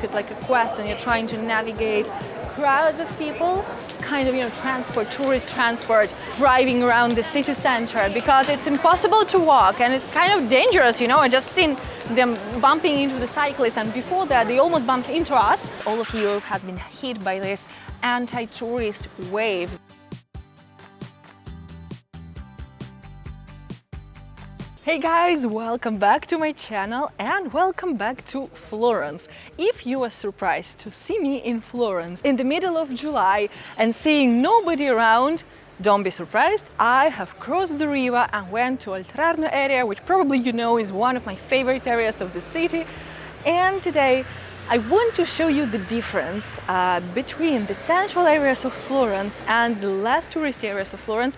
It's like a quest and you're trying to navigate crowds of people, kind of, transport, tourist transport, driving around the city center because it's impossible to walk and it's kind of dangerous, I just seen them bumping into the cyclists and before that they almost bumped into us. All of Europe has been hit by this anti-tourist wave. Hey guys, welcome back to my channel and welcome back to Florence. If you were surprised to see me in Florence in the middle of July and seeing nobody around, don't be surprised. I have crossed the river and went to Oltrarno area, which probably is one of my favorite areas of the city. And today I want to show you the difference between the central areas of Florence and the less touristy areas of Florence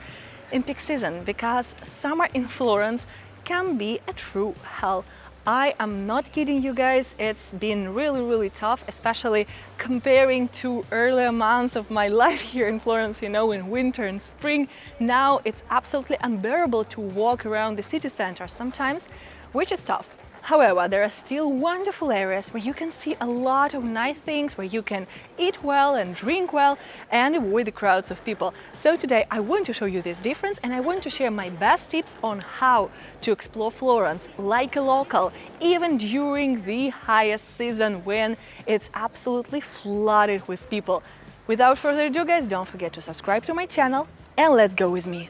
in peak season, because summer in Florence can be a true hell. I am not kidding you guys, it's been really tough, especially comparing to earlier months of my life here in Florence, in winter and spring. Now it's absolutely unbearable to walk around the city center sometimes, which is tough. However, there are still wonderful areas where you can see a lot of nice things, where you can eat well and drink well and avoid the crowds of people. So today I want to show you this difference and I want to share my best tips on how to explore Florence like a local, even during the highest season when it's absolutely flooded with people. Without further ado guys, don't forget to subscribe to my channel and let's go with me.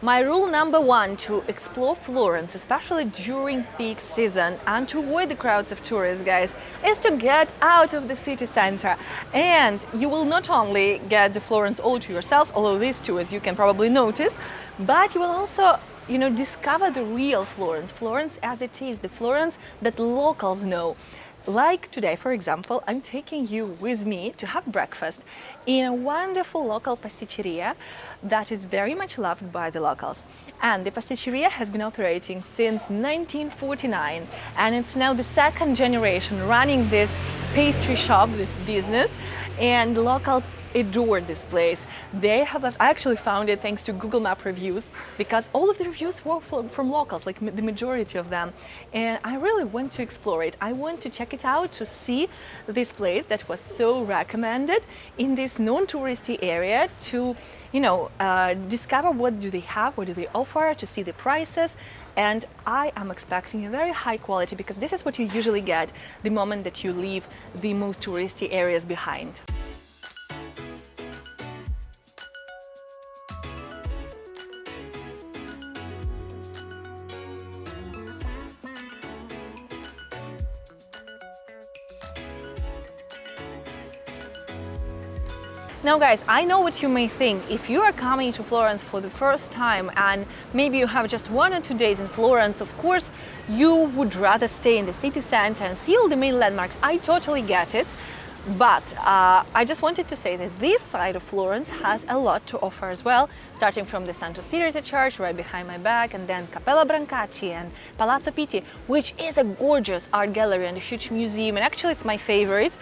My rule number one to explore Florence, especially during peak season and to avoid the crowds of tourists, guys, is to get out of the city center. And you will not only get the Florence all to yourselves, although these two, as you can probably notice, but you will also, discover the real Florence, Florence as it is, the Florence that locals know. Like today, for example, I'm taking you with me to have breakfast in a wonderful local pasticceria that is very much loved by the locals. And the pasticceria has been operating since 1949 and it's now the second generation running this pastry shop, this business, and locals adore this place. I actually found it thanks to Google Map reviews because all of the reviews were from locals, like the majority of them. And I really want to explore it. I want to check it out to see this place that was so recommended in this non-touristy area to, discover what do they have, what do they offer, to see the prices. And I am expecting a very high quality because this is what you usually get the moment that you leave the most touristy areas behind. Now guys, I know what you may think. If you are coming to Florence for the first time and maybe you have just 1 or 2 days in Florence, of course you would rather stay in the city center and see all the main landmarks. I totally get it. But I just wanted to say that this side of Florence has a lot to offer as well, starting from the Santo Spirito Church right behind my back, and then Cappella Brancacci and Palazzo Pitti, which is a gorgeous art gallery and a huge museum, and actually it's my favorite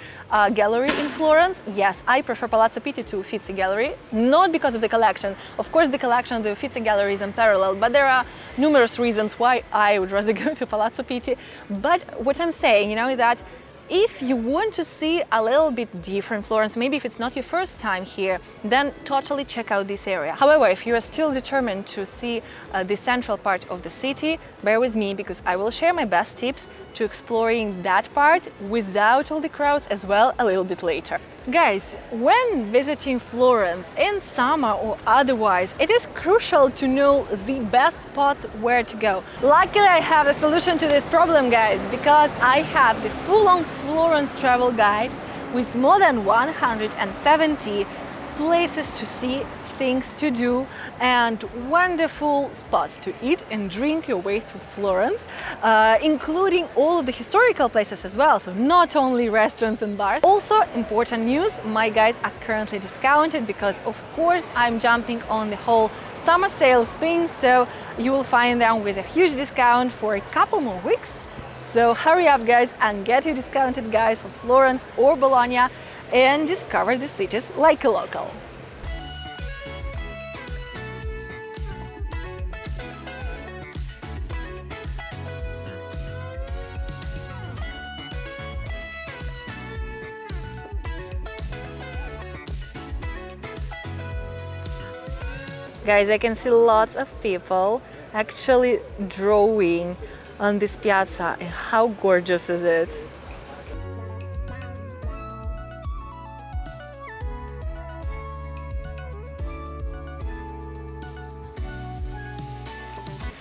gallery in Florence. Yes, I prefer Palazzo Pitti to Uffizi Gallery, not because of the collection. Of course, the collection of the Uffizi Gallery is unparalleled, but there are numerous reasons why I would rather go to Palazzo Pitti. But what I'm saying, is that if you want to see a little bit different Florence, maybe if it's not your first time here, then totally check out this area. However, if you are still determined to see the central part of the city, bear with me because I will share my best tips to exploring that part without all the crowds as well a little bit later. Guys, when visiting Florence in summer or otherwise, it is crucial to know the best spots where to go. Luckily, I have a solution to this problem, guys, because I have the full-on Florence travel guide with more than 170 places to see, things to do, and wonderful spots to eat and drink your way through Florence, including all of the historical places as well, so not only restaurants and bars. Also, important news, my guides are currently discounted because of course I'm jumping on the whole summer sales thing, so you will find them with a huge discount for a couple more weeks. So hurry up guys and get your discounted guides for Florence or Bologna and discover the cities like a local. Guys, I can see lots of people actually drawing on this piazza, and how gorgeous is it?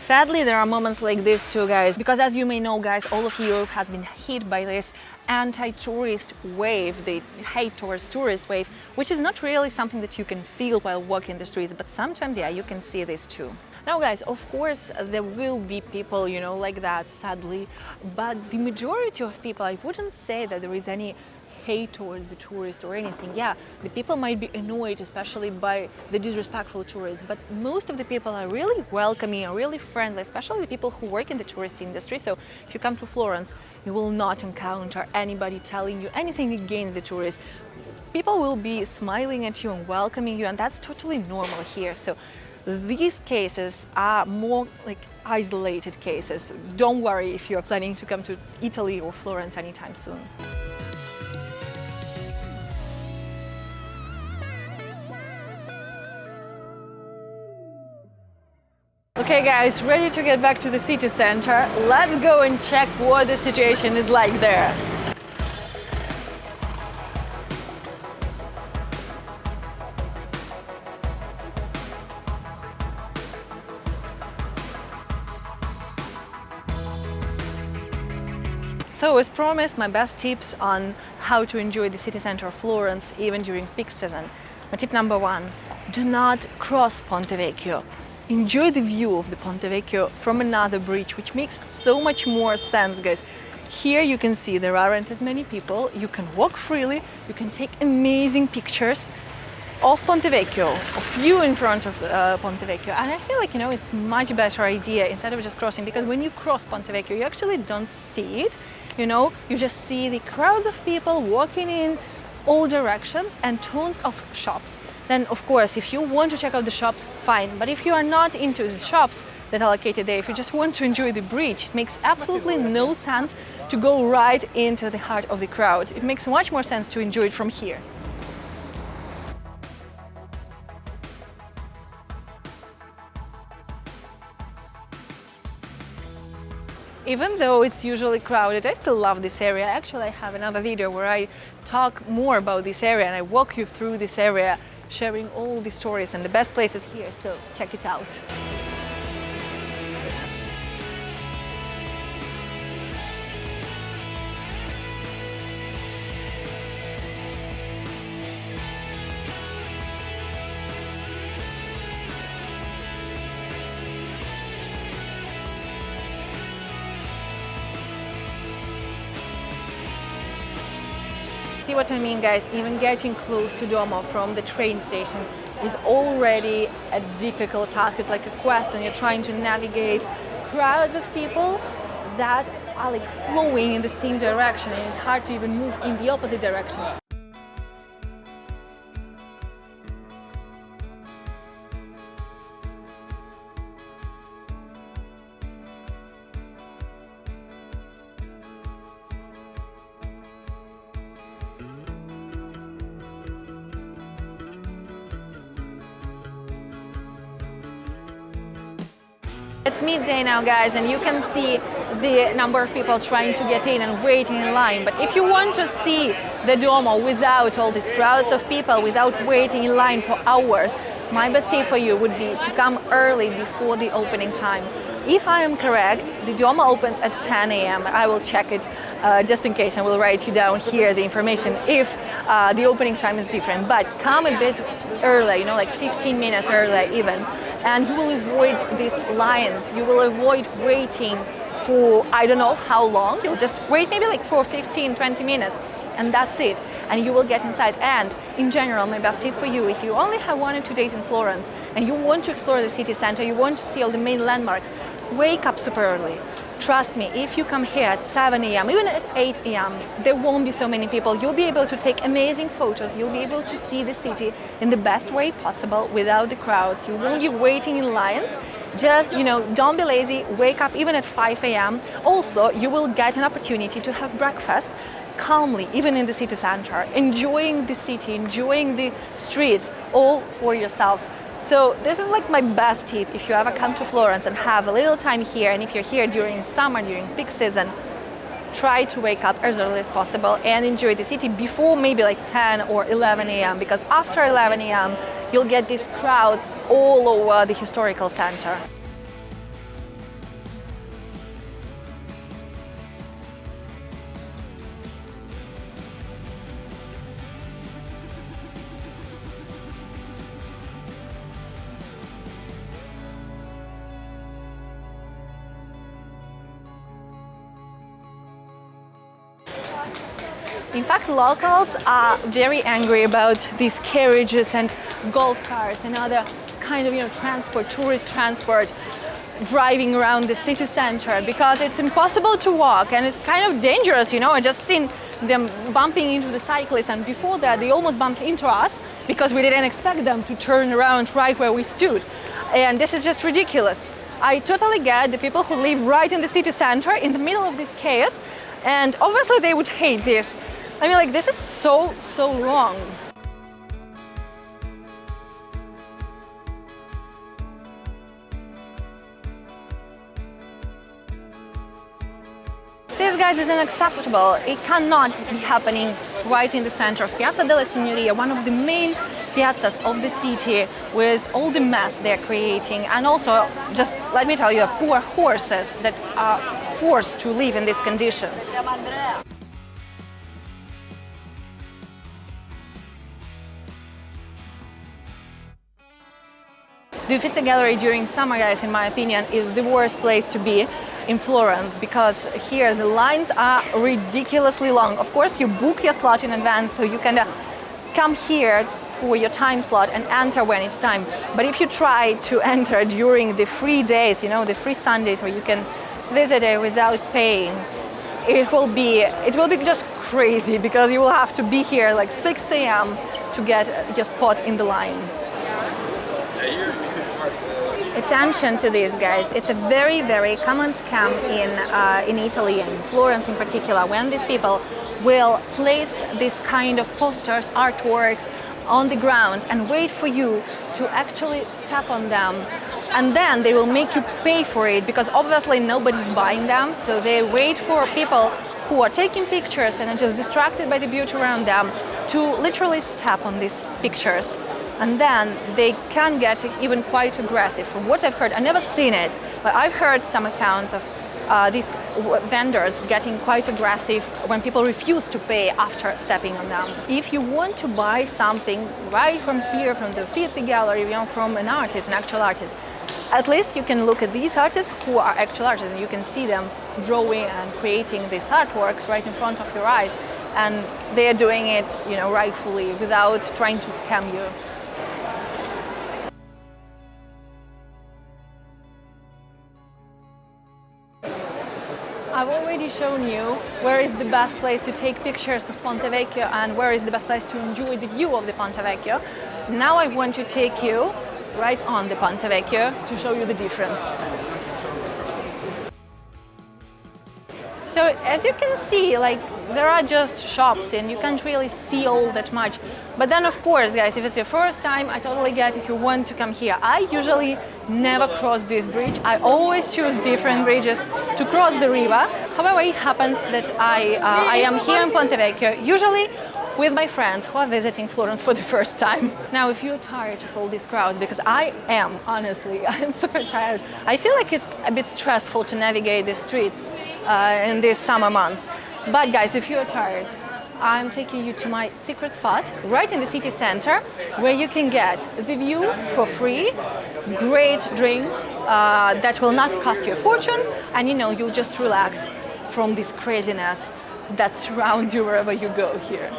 Sadly, there are moments like this too, guys, because as you may know, guys, all of Europe has been hit by this anti-tourist wave, the hate towards tourist wave, which is not really something that you can feel while walking the streets, but sometimes, yeah, you can see this too. Now, guys, of course, there will be people, you know, like that, sadly, but the majority of people, I wouldn't say that there is any hate towards the tourists or anything. Yeah, the people might be annoyed, especially by the disrespectful tourists, but most of the people are really welcoming and really friendly, especially the people who work in the tourist industry. So if you come to Florence, you will not encounter anybody telling you anything against the tourists. People will be smiling at you and welcoming you, and that's totally normal here. So these cases are more like isolated cases. Don't worry if you're planning to come to Italy or Florence anytime soon. Okay guys, ready to get back to the city center? Let's go and check what the situation is like there. So as promised, my best tips on how to enjoy the city center of Florence even during peak season. My tip number one, do not cross Ponte Vecchio. Enjoy the view of the Ponte Vecchio from another bridge, which makes so much more sense, guys. Here you can see there aren't as many people, you can walk freely, you can take amazing pictures of Ponte Vecchio, of you in front of Ponte Vecchio. And I feel like, you know, it's much better idea instead of just crossing, because when you cross Ponte Vecchio, you actually don't see it, you know, you just see the crowds of people walking in all directions and tons of shops. Then, of course, if you want to check out the shops, fine. But if you are not into the shops that are located there, if you just want to enjoy the bridge, it makes absolutely no sense to go right into the heart of the crowd. It makes much more sense to enjoy it from here. Even though it's usually crowded, I still love this area. Actually, I have another video where I talk more about this area and I walk you through this area, sharing all the stories and the best places here, so check it out. See what I mean, guys? Even getting close to Duomo from the train station is already a difficult task. It's like a quest, and you're trying to navigate crowds of people that are like flowing in the same direction, and it's hard to even move in the opposite direction. It's midday now, guys, and you can see the number of people trying to get in and waiting in line. But if you want to see the Duomo without all these crowds of people, without waiting in line for hours, my best tip for you would be to come early before the opening time. If I am correct, the Duomo opens at 10 a.m. I will check it just in case, and will write you down here the information if the opening time is different. But come a bit early, you know, like 15 minutes early even. And you will avoid these lines. You will avoid waiting for I don't know how long. You'll just wait maybe like for 15, 20 minutes, and that's it. And you will get inside. And in general, my best tip for you, if you only have 1 or 2 days in Florence and you want to explore the city center, you want to see all the main landmarks, wake up super early. Trust me, if you come here at 7 a.m., even at 8 a.m., there won't be so many people. You'll be able to take amazing photos. You'll be able to see the city in the best way possible without the crowds. You won't be waiting in lines. Just, you know, don't be lazy. Wake up even at 5 a.m. Also, you will get an opportunity to have breakfast calmly, even in the city center, enjoying the city, enjoying the streets, all for yourselves. So this is like my best tip if you ever come to Florence and have a little time here, and if you're here during summer, during peak season, try to wake up as early as possible and enjoy the city before maybe like 10 or 11 a.m. because after 11 a.m. you'll get these crowds all over the historical center. In fact, locals are very angry about these carriages and golf carts and other kind of, transport, tourist transport driving around the city center because it's impossible to walk and it's kind of dangerous, I just seen them bumping into the cyclists, and before that they almost bumped into us because we didn't expect them to turn around right where we stood. And this is just ridiculous. I totally get the people who live right in the city center in the middle of this chaos, and obviously they would hate this. I mean, this is so wrong. This, guys, is unacceptable. It cannot be happening right in the center of Piazza della Signoria, one of the main piazzas of the city, with all the mess they're creating, and also, just let me tell you, poor horses that are forced to live in these conditions. The Uffizi Gallery during summer, guys, in my opinion, is the worst place to be in Florence because here the lines are ridiculously long. Of course, you book your slot in advance so you can come here for your time slot and enter when it's time. But if you try to enter during the free days, the free Sundays where you can visit it without paying, it will be just crazy because you will have to be here like 6 a.m. to get your spot in the line. Attention to this, guys. It's a very, very common scam in Italy and Florence in particular, when these people will place this kind of posters, artworks on the ground and wait for you to actually step on them, and then they will make you pay for it because obviously nobody's buying them, so they wait for people who are taking pictures and are just distracted by the beauty around them to literally step on these pictures. And then they can get even quite aggressive. From what I've heard, I've never seen it, but I've heard some accounts of these vendors getting quite aggressive when people refuse to pay after stepping on them. If you want to buy something right from here, from the Uffizi Gallery, from an artist, an actual artist, at least you can look at these artists who are actual artists, and you can see them drawing and creating these artworks right in front of your eyes, and they are doing it, rightfully, without trying to scam you. I've already shown you where is the best place to take pictures of Ponte Vecchio and where is the best place to enjoy the view of the Ponte Vecchio. Now I want to take you right on the Ponte Vecchio to show you the difference. So as you can see, there are just shops and you can't really see all that much. But then, of course, guys, if it's your first time, I totally get if you want to come here. I usually never cross this bridge. I always choose different bridges to cross the river. However, it happens that I am here in Ponte Vecchio, usually with my friends who are visiting Florence for the first time. Now, if you're tired of all these crowds, because I am, honestly, I'm super tired. I feel like it's a bit stressful to navigate the streets in these summer months. But guys, if you're tired, I'm taking you to my secret spot right in the city center where you can get the view for free, great drinks that will not cost you a fortune, and you'll just relax from this craziness that surrounds you wherever you go here.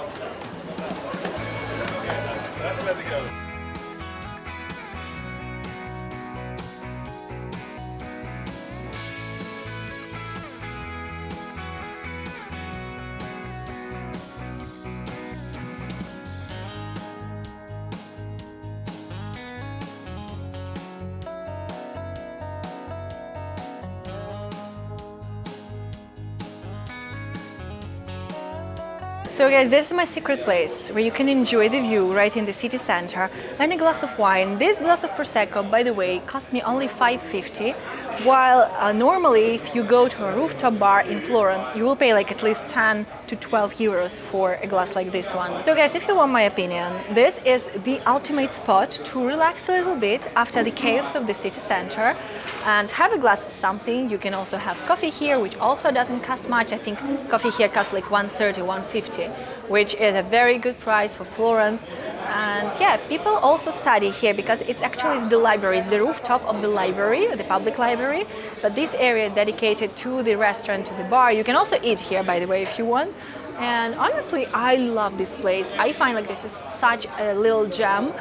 So guys, this is my secret place where you can enjoy the view right in the city center and a glass of wine. This glass of Prosecco, by the way, cost me only $5.50, while normally if you go to a rooftop bar in Florence, you will pay like at least 10 to 12 euros for a glass like this one. So guys, if you want my opinion, this is the ultimate spot to relax a little bit after the chaos of the city center and have a glass of something. You can also have coffee here, which also doesn't cost much. I think coffee here costs like 1.30, 1.50, which is a very good price for Florence. And yeah, people also study here because it's actually the library, it's the rooftop of the library, the public library. But this area is dedicated to the restaurant, to the bar. You can also eat here, by the way, if you want. And honestly, I love this place. I find like this is such a little gem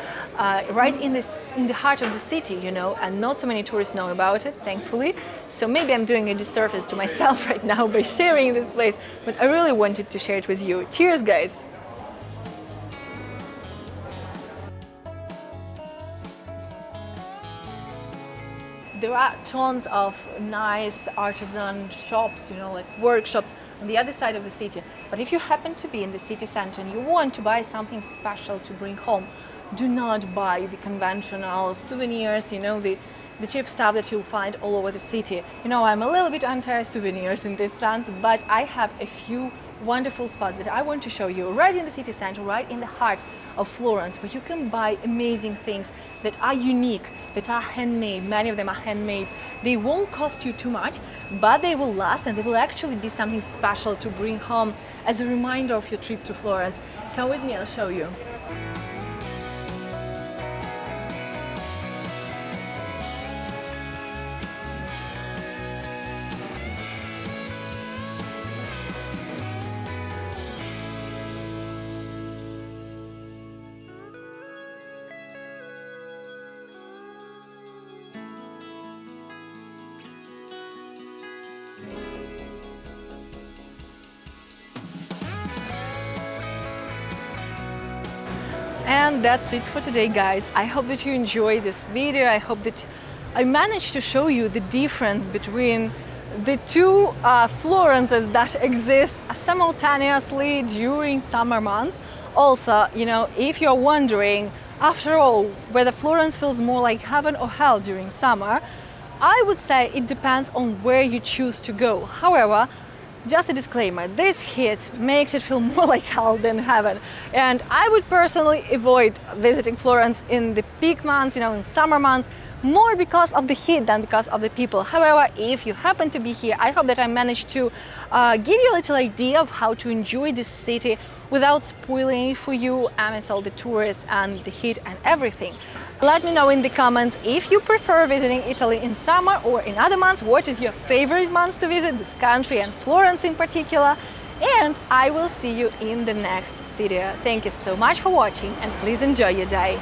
right in the heart of the city, you know, and not so many tourists know about it, thankfully. So maybe I'm doing a disservice to myself right now by sharing this place, but I really wanted to share it with you. Cheers, guys! There are tons of nice artisan shops, you know, like workshops on the other side of the city. But if you happen to be in the city center and you want to buy something special to bring home, do not buy the conventional souvenirs, you know, the cheap stuff that you'll find all over the city. You know, I'm a little bit anti-souvenirs in this sense, but I have a few wonderful spots that I want to show you right in the city center, right in the heart of Florence, where you can buy amazing things that are unique, that are handmade. Many of them are handmade. They won't cost you too much, but they will last and they will actually be something special to bring home as a reminder of your trip to Florence. Come with me, I'll show you. And that's it for today, guys. I hope that you enjoyed this video. I hope that I managed to show you the difference between the two Florences that exist simultaneously during summer months. Also, you know, if you're wondering, after all, whether Florence feels more like heaven or hell during summer, I would say it depends on where you choose to go. However, just a disclaimer, this heat makes it feel more like hell than heaven. And I would personally avoid visiting Florence in the peak months, you know, in summer months, more because of the heat than because of the people. However, if you happen to be here, I hope that I managed to give you a little idea of how to enjoy this city without spoiling it for you amidst all the tourists and the heat and everything. Let me know in the comments if you prefer visiting Italy in summer or in other months. What is your favorite months to visit this country and Florence in particular? And I will see you in the next video. Thank you so much for watching and please enjoy your day.